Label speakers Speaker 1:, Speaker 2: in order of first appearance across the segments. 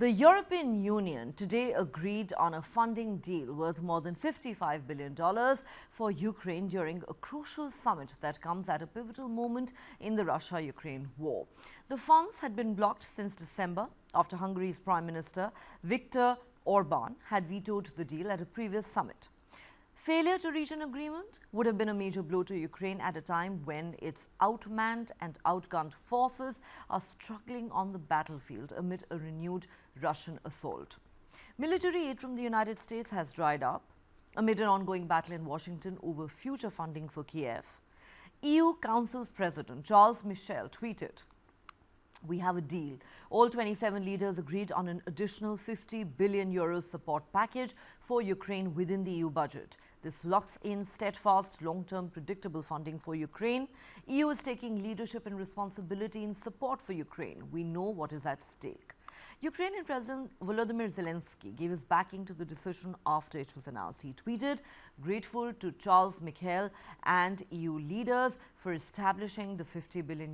Speaker 1: The European Union today agreed on a funding deal worth more than $55 billion for Ukraine during a crucial summit that comes at a pivotal moment in the Russia-Ukraine war. The funds had been blocked since December after Hungary's Prime Minister Viktor Orban had vetoed the deal at a previous summit. Failure to reach an agreement would have been a major blow to Ukraine at a time when its outmanned and outgunned forces are struggling on the battlefield amid a renewed Russian assault. Military aid from the United States has dried up amid an ongoing battle in Washington over future funding for Kiev. EU Council's President Charles Michel tweeted, "We have a deal. All 27 leaders agreed on an additional €50 billion support package for Ukraine within the EU budget. This locks in steadfast, long-term, predictable funding for Ukraine. EU is taking leadership and responsibility in support for Ukraine. We know what is at stake." Ukrainian President Volodymyr Zelensky gave his backing to the decision after it was announced. He tweeted, "Grateful to Charles Michel and EU leaders for establishing the €50 billion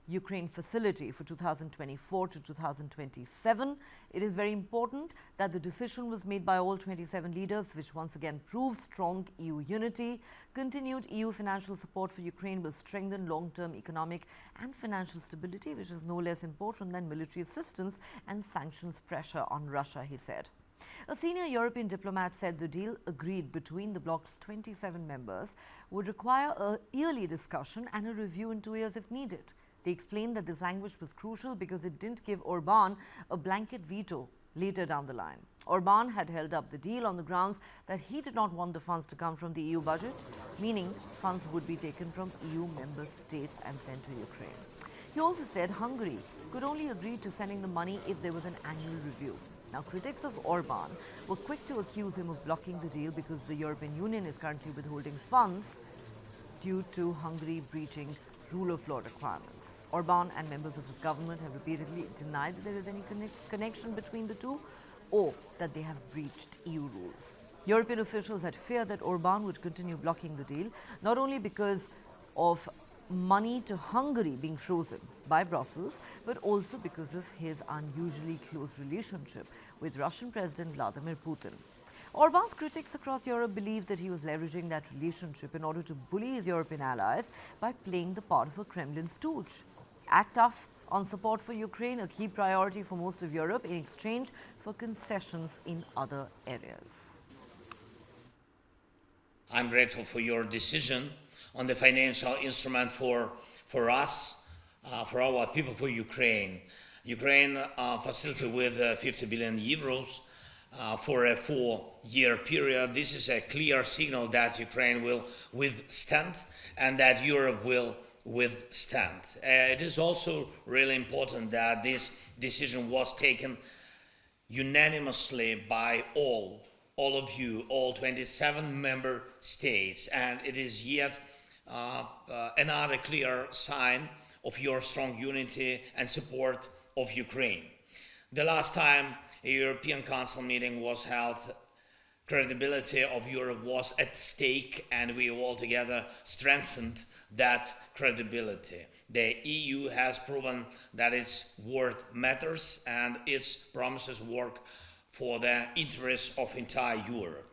Speaker 1: Ukraine facility for 2024 to 2027. It is very important that the decision was made by all 27 leaders, which once again proves strong EU unity. Continued EU financial support for Ukraine will strengthen long-term economic and financial stability, which is no less important than military assistance and sanctions pressure on Russia," he said. A senior European diplomat said the deal agreed between the bloc's 27 members would require a yearly discussion and a review in 2 years if needed. They explained that this language was crucial because it didn't give Orban a blanket veto later down the line. Orban had held up the deal on the grounds that he did not want the funds to come from the EU budget, meaning funds would be taken from EU member states and sent to Ukraine. He also said Hungary could only agree to sending the money if there was an annual review. Now, critics of Orban were quick to accuse him of blocking the deal because the European Union is currently withholding funds due to Hungary breaching rule of law requirements. Orban and members of his government have repeatedly denied that there is any connection between the two or that they have breached EU rules. European officials had feared that Orban would continue blocking the deal, not only because of money to Hungary being frozen by Brussels, but also because of his unusually close relationship with Russian President Vladimir Putin. Orban's critics across Europe believed that he was leveraging that relationship in order to bully his European allies by playing the part of a Kremlin stooge. Act tough on support for Ukraine, a key priority for most of Europe, in exchange for concessions in other areas.
Speaker 2: I'm grateful for your decision on the financial instrument for us, for our people, for Ukraine. Ukraine facility with €50 billion for a 4-year period. This is a clear signal that Ukraine will withstand and that Europe will withstand. It is also really important that this decision was taken unanimously by all of you, all 27 member states, and it is yet another clear sign of your strong unity and support of Ukraine. The last time a European Council meeting was held, credibility of Europe was at stake, and we all together strengthened that credibility. The EU has proven that its word matters and its promises work for the interests of entire Europe.